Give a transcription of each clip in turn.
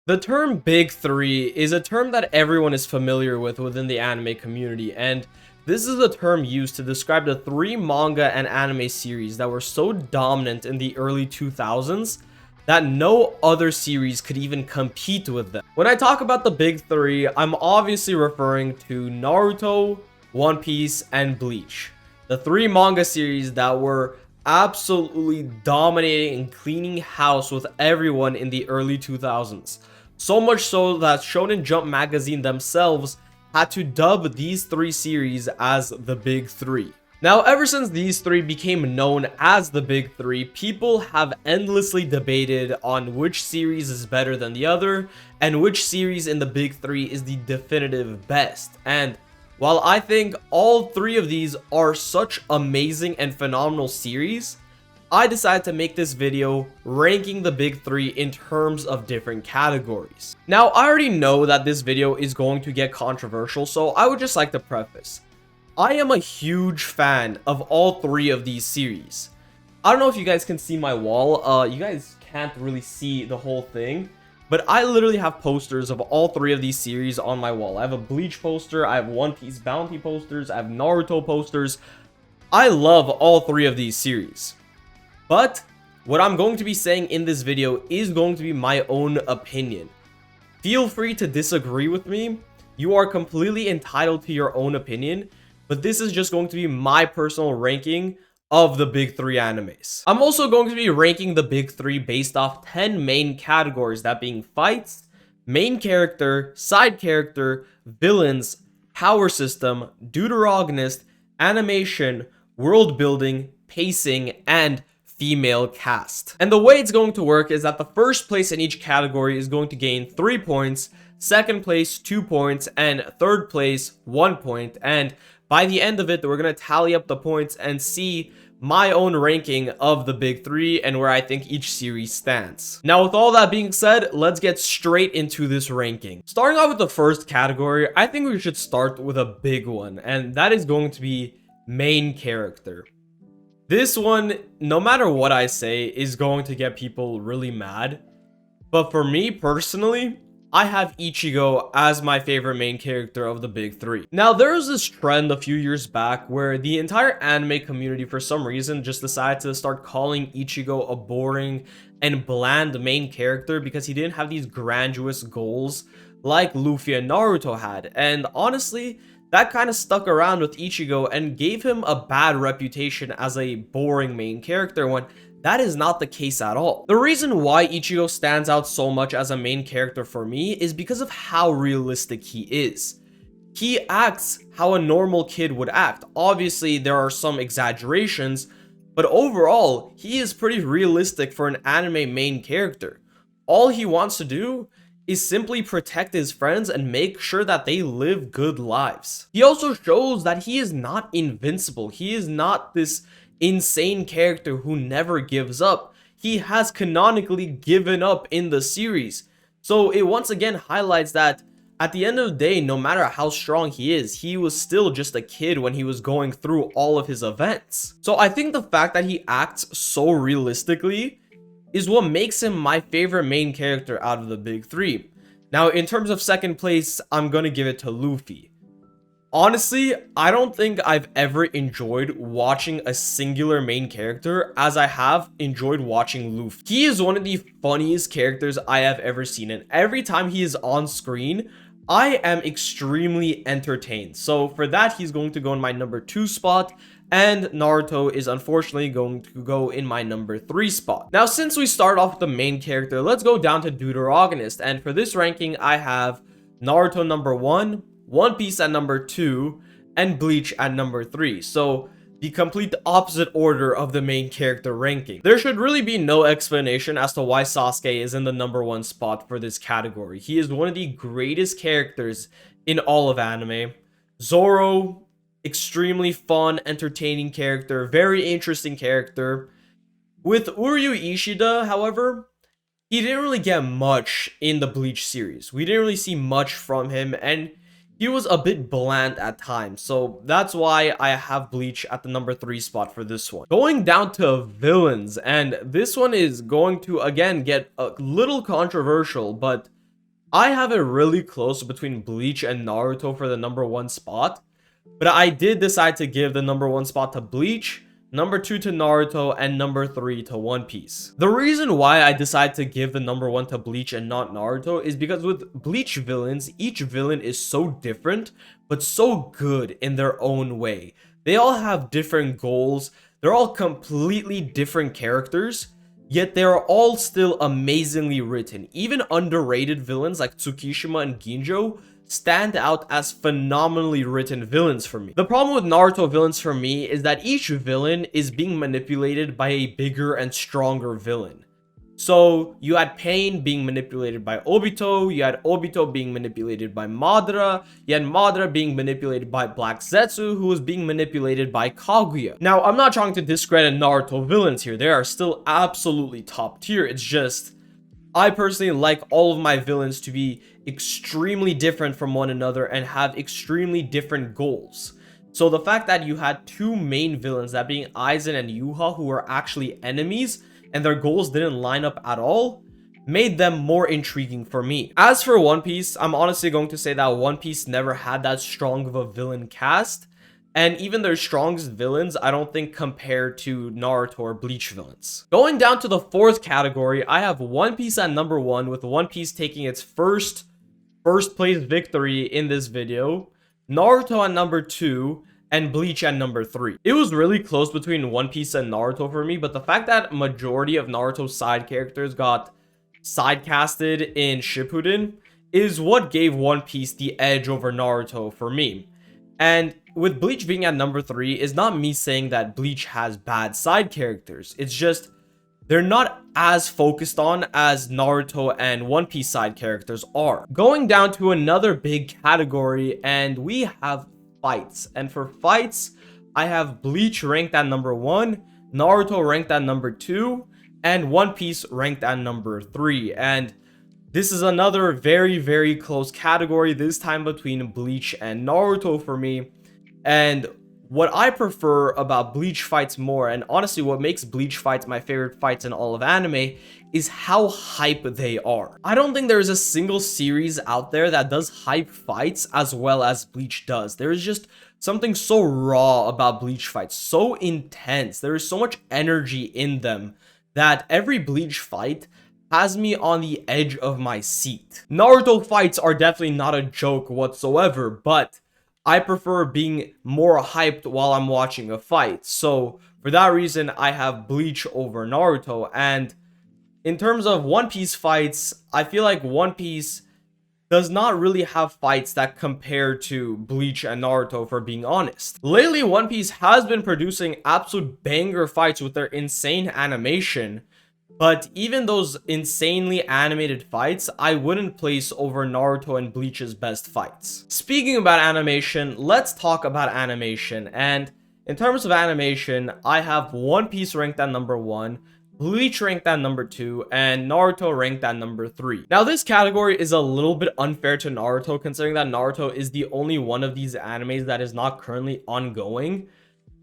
The term Big Three is a term that everyone is familiar with within the anime community, and this is a term used to describe the three manga and anime series that were so dominant in the early 2000s that no other series could even compete with them. When I talk about the Big Three, I'm obviously referring to Naruto, One Piece, and Bleach. The three manga series that were absolutely dominating and cleaning house with everyone in the early 2000s. So much so that Shonen Jump magazine themselves had to dub these three series as the Big Three. Now, ever since these three became known as the Big Three, people have endlessly debated on which series is better than the other, and which series in the Big Three is the definitive best. And while I think all three of these are such amazing and phenomenal series, I decided to make this video ranking the Big Three in terms of different categories. Now, I already know that this video is going to get controversial, so I would just like to preface. I am a huge fan of all three of these series. I don't know if you guys can see my wall. You guys can't really see the whole thing, but I literally have posters of all three of these series on my wall. I have a Bleach poster, I have One Piece Bounty posters, I have Naruto posters. I love all three of these series. But what I'm going to be saying in this video is going to be my own opinion. Feel free to disagree with me. You are completely entitled to your own opinion, but this is just going to be my personal ranking of the Big Three animes. I'm also going to be ranking the Big Three based off 10 main categories, that being fights, main character, side character, villains, power system, deuteragonist, animation, world building, pacing, and female cast. And the way it's going to work is that the first place in each category is going to gain 3 points, second place 2 points, and third place 1 point. And by the end of it, we're going to tally up the points and see my own ranking of the Big Three and where I think each series stands. Now, with all that being said, let's get straight into this ranking. Starting off with the first category, I think we should start with a big one, and that is going to be main character. This one, no matter what I say, is going to get people really mad. But for me personally, I have Ichigo as my favorite main character of the Big Three. Now, there was this trend a few years back where the entire anime community, for some reason, just decided to start calling Ichigo a boring and bland main character because he didn't have these grandiose goals like Luffy and Naruto had. And honestly, that kind of stuck around with Ichigo and gave him a bad reputation as a boring main character when that is not the case at all. The reason why Ichigo stands out so much as a main character for me is because of how realistic he is. He acts how a normal kid would act. Obviously, there are some exaggerations, but overall, he is pretty realistic for an anime main character. All he wants to do is simply protect his friends and make sure that they live good lives. He also shows that he is not invincible. He is not this insane character who never gives up. He has canonically given up in the series. So it once again highlights that at the end of the day, no matter how strong he is, he was still just a kid when he was going through all of his events. So I think the fact that he acts so realistically is what makes him my favorite main character out of the Big Three. Now, in terms of second place, I'm gonna give it to Luffy. Honestly, I don't think I've ever enjoyed watching a singular main character as I have enjoyed watching Luffy. He is one of the funniest characters I have ever seen, and every time he is on screen, I am extremely entertained. So for that, he's going to go in my number 2 spot, and Naruto is unfortunately going to go in my number 3 spot. Now, since we start off with the main character, let's go down to deuteragonist, and for this ranking, I have Naruto number 1, One Piece at number 2, and Bleach at number 3. So the complete opposite order of the main character ranking. There should really be no explanation as to why Sasuke is in the number 1 spot for this category. He is one of the greatest characters in all of anime. Zoro, extremely fun, entertaining character, very interesting character. With Uryu Ishida, however, he didn't really get much in the Bleach series. We didn't really see much from him, and he was a bit bland at times, so that's why I have Bleach at the number 3 spot for this one. Going down to villains, and this one is going to again get a little controversial, but I have it really close between Bleach and Naruto for the number one spot, but I did decide to give the number one spot to Bleach, number two to Naruto, and number three to One Piece. The reason why I decided to give the number one to Bleach and not Naruto is because with Bleach villains, each villain is so different, but so good in their own way. They all have different goals, they're all completely different characters, yet they are all still amazingly written. Even underrated villains like Tsukishima and Ginjo stand out as phenomenally written villains for me. The problem with Naruto villains for me is that each villain is being manipulated by a bigger and stronger villain. So you had Pain being manipulated by Obito, you had Obito being manipulated by Madara, you had Madara being manipulated by Black Zetsu, who was being manipulated by Kaguya. Now, I'm not trying to discredit Naruto villains here, they are still absolutely top tier, it's just I personally like all of my villains to be extremely different from one another and have extremely different goals. So the fact that you had two main villains, that being Aizen and Yuha, who were actually enemies, and their goals didn't line up at all, made them more intriguing for me. As for One Piece, I'm honestly going to say that One Piece never had that strong of a villain cast, and even their strongest villains, I don't think compared to Naruto or Bleach villains. Going down to the fourth category, I have One Piece at number one, with One Piece taking its first place victory in this video, Naruto at number two, and Bleach at number three. It was really close between One Piece and Naruto for me, but the fact that majority of Naruto's side characters got sidecasted in Shippuden is what gave One Piece the edge over Naruto for me. And with Bleach being at number three is not me saying that Bleach has bad side characters. It's just they're not as focused on as Naruto and One Piece side characters are. Going down to another big category, and we have fights. And for fights, I have Bleach ranked at number one, Naruto ranked at number two, and One Piece ranked at number three. And this is another very close category, this time between Bleach and Naruto for me. And what I prefer about Bleach fights more, and honestly what makes Bleach fights my favorite fights in all of anime, is how hype they are. I don't think there's a single series out there that does hype fights as well as Bleach does. There is just something so raw about Bleach fights, so intense. There is so much energy in them that every Bleach fight has me on the edge of my seat. Naruto fights are definitely not a joke whatsoever, but I prefer being more hyped while I'm watching a fight. So for that reason, I have Bleach over Naruto. And in terms of One Piece fights, I feel like One Piece does not really have fights that compare to Bleach and Naruto, for being honest. Lately, One Piece has been producing absolute banger fights with their insane animation, but even those insanely animated fights, I wouldn't place over Naruto and Bleach's best fights. Speaking about animation, let's talk about animation. And in terms of animation, I have One Piece ranked at number one, Bleach ranked at number two, and Naruto ranked at number three. Now, this category is a little bit unfair to Naruto, considering that Naruto is the only one of these animes that is not currently ongoing.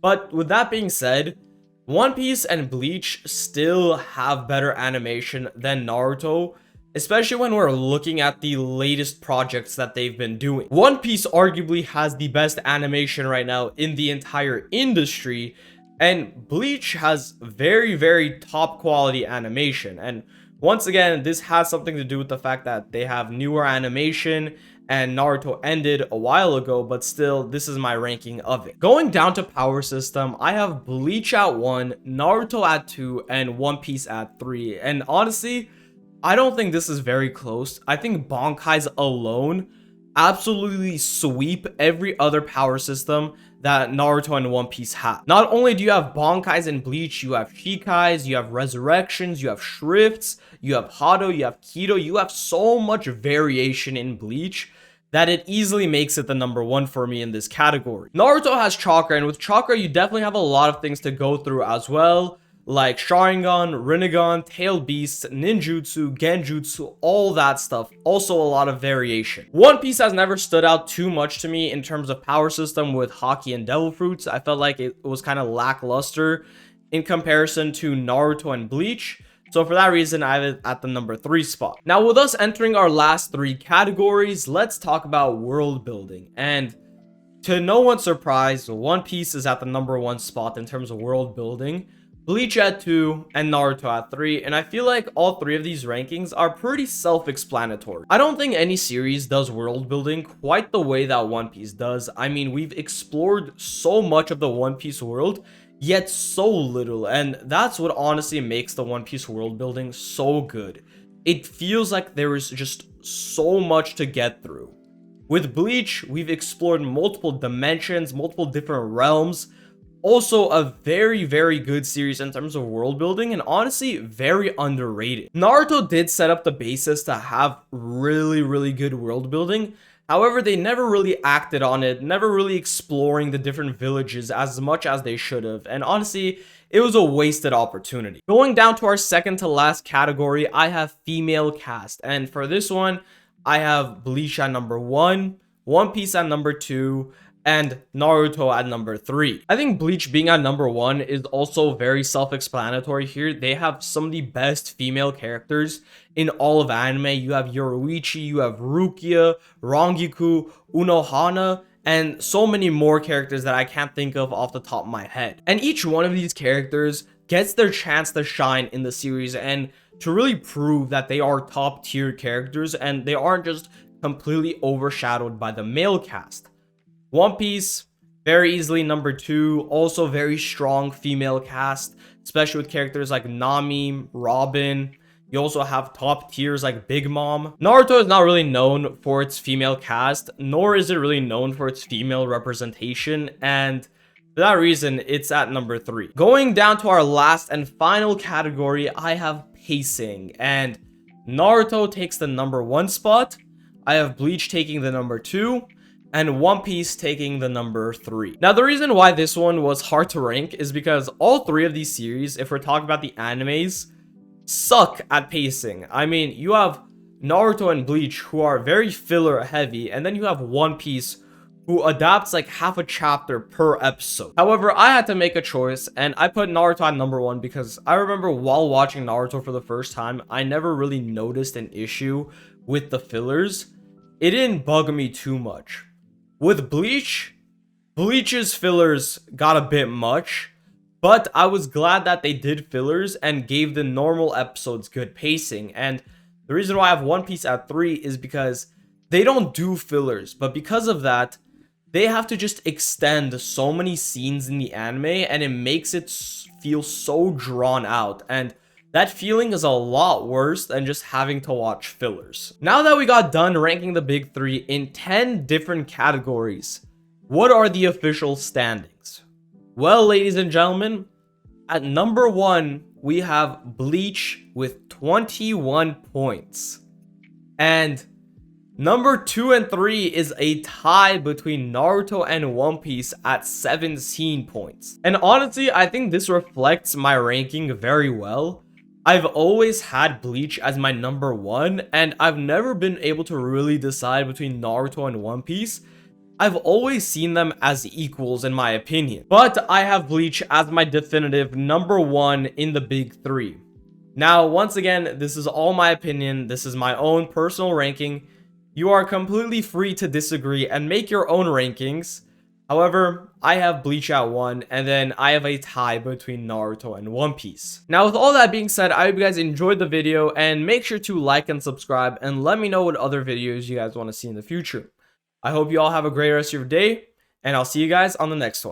But with that being said, One Piece and Bleach still have better animation than Naruto, especially when we're looking at the latest projects that they've been doing. One Piece arguably has the best animation right now in the entire industry, and Bleach has very top quality animation. And once again, this has something to do with the fact that they have newer animation, and Naruto ended a while ago, but still, this is my ranking of it. Going down to power system, I have Bleach at 1, Naruto at 2, and One Piece at 3. And honestly, I don't think this is very close. I think Bankai's alone absolutely sweep every other power system that Naruto and One Piece have. Not only do you have Bankais in Bleach, you have Shikais, you have Resurrections, you have Shrifts, you have Hado, you have Kido, you have so much variation in Bleach that it easily makes it the number one for me in this category. Naruto has chakra, and with chakra, you definitely have a lot of things to go through as well, like Sharingan, Rinnegan, Tail Beasts, Ninjutsu, Genjutsu, all that stuff. Also a lot of variation. One Piece has never stood out too much to me in terms of power system with Haki and Devil Fruits. I felt like it was kind of lackluster in comparison to Naruto and Bleach. So for that reason, I have it at the number 3 spot. Now, with us entering our last 3 categories, let's talk about world building. And to no one's surprise, One Piece is at the number 1 spot in terms of world building, Bleach at 2, and Naruto at 3, and I feel like all 3 of these rankings are pretty self-explanatory. I don't think any series does world building quite the way that One Piece does. I mean, we've explored so much of the One Piece world, yet so little, and that's what honestly makes the One Piece world building so good. It feels like there is just so much to get through. With Bleach, we've explored multiple dimensions, multiple different realms. Also, a very, very good series in terms of world building, and honestly, very underrated. Naruto did set up the basis to have really, really good world building. However, they never really acted on it, never really exploring the different villages as much as they should have. And honestly, it was a wasted opportunity. Going down to our second to last category, I have female cast. And for this one, I have Bleach at number 1, One Piece at number 2, and Naruto at number 3. I think Bleach being at number 1 is also very self-explanatory here. They have some of the best female characters in all of anime. You have Yoruichi, you have Rukia, Rangiku, Unohana, and so many more characters that I can't think of off the top of my head. And each one of these characters gets their chance to shine in the series and to really prove that they are top tier characters and they aren't just completely overshadowed by the male cast. One Piece, very easily number 2, also very strong female cast, especially with characters like Nami, Robin. You also have top tiers like Big Mom. Naruto is not really known for its female cast, nor is it really known for its female representation, and for that reason, it's at number 3. Going down to our last and final category, I have pacing, and Naruto takes the number 1 spot. I have Bleach taking the number 2. And One Piece taking the number 3. Now, the reason why this one was hard to rank is because all 3 of these series, if we're talking about the animes, suck at pacing. I mean, you have Naruto and Bleach, who are very filler heavy, and then you have One Piece, who adapts like half a chapter per episode. However, I had to make a choice, and I put Naruto at number 1 because I remember while watching Naruto for the first time, I never really noticed an issue with the fillers. It didn't bug me too much. With Bleach's fillers got a bit much, but I was glad that they did fillers and gave the normal episodes good pacing. And the reason why I have One Piece at 3 is because they don't do fillers, but because of that, they have to just extend so many scenes in the anime, and it makes it feel so drawn out. And that feeling is a lot worse than just having to watch fillers. Now that we got done ranking the big 3 in 10 different categories, what are the official standings? Well, ladies and gentlemen, at number 1, we have Bleach with 21 points. And number 2 and 3 is a tie between Naruto and One Piece at 17 points. And honestly, I think this reflects my ranking very well. I've always had Bleach as my number 1, and I've never been able to really decide between Naruto and One Piece. I've always seen them as equals in my opinion. But I have Bleach as my definitive number 1 in the big 3. Now, once again, this is all my opinion. This is my own personal ranking. You are completely free to disagree and make your own rankings. However, I have Bleach at 1, and then I have a tie between Naruto and One Piece. Now, with all that being said, I hope you guys enjoyed the video, and make sure to like and subscribe, and let me know what other videos you guys want to see in the future. I hope you all have a great rest of your day, and I'll see you guys on the next one.